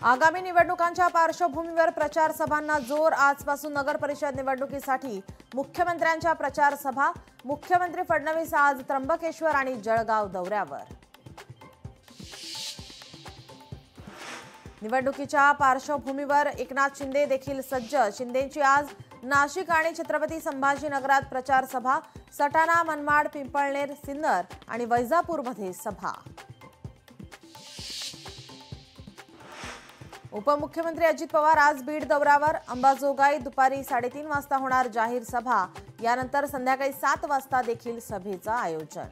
आगामी निवडणुकांच्या पार्श्वभूमीवर प्रचार सभांना जोर। आजपासून नगर परिषद निवडणुकीसाठी मुख्यमंत्र्यांच्या प्रचार सभा। मुख्यमंत्री फडणवीस आज त्र्यंबकेश्वर आणि जळगाव दौऱ्यावर। निवडणुकीच्या पार्श्वभूमीवर एकनाथ शिंदे देखील सज्ज। शिंदेंची आज नाशिक आणि छत्रपती संभाजीनगरात प्रचार सभा। सटाणा, मनमाड, पिंपळनेर, सिन्नर आणि वैजापूरमध्ये सभा। उपमुख्यमंत्री अजित पवार आज बीड दौऱ्यावर। अंबाजोगाई दुपारी 3:30 वाजता होणार जाहीर सभा। यानंतर संध्याकाळी 7 वाजता देखील सभेचं आयोजन।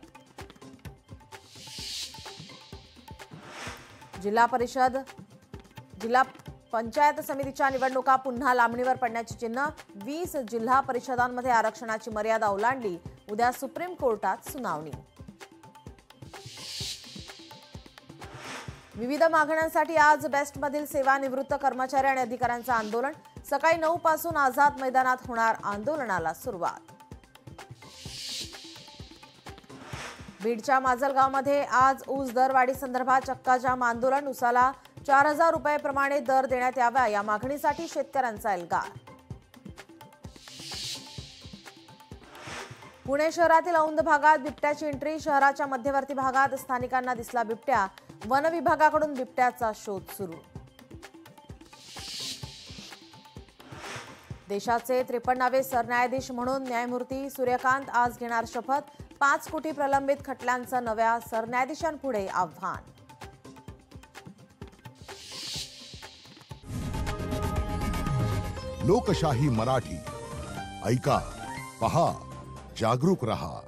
जिल्हा पंचायत समितीच्या निवडणुका पुन्हा लांबणीवर पडण्याची चिन्ह। 20 जिल्हा परिषदांमध्ये आरक्षणाची मर्यादा ओलांडली। उद्या सुप्रीम कोर्टात सुनावणी। विविध मागण्यांसाठी आज बेस्टमधील सेवानिवृत्त कर्मचारी आणि अधिकाऱ्यांचं आंदोलन। सकाळी 9 पासून आझाद मैदानात होणार आंदोलनाला सुरुवात। बीडच्या माजलगावमध्ये आज ऊस दरवाढी संदर्भात चक्काजाम आंदोलन। ऊसाला 4000 रुपये प्रमाणे दर देण्यात यावा या मागणीसाठी शेतकऱ्यांचा एल्गार। पुणे शहरातील औंध भागात बिबट्याची एंट्री। शहराच्या मध्यवर्ती भागात स्थानिकांना दिसला बिबट्या। वन विभागाकडून बिबट्याचा शोध सुरू। देशाचे 53वे सरन्यायाधीश म्हणून न्यायमूर्ती सूर्यकांत आज घेणार शपथ। 5 कोटी प्रलंबित खटल्यांचं नव्या सरन्यायाधीशांपुढे आव्हान। लोकशाही मराठी ऐका, पहा, जागरूक रहा।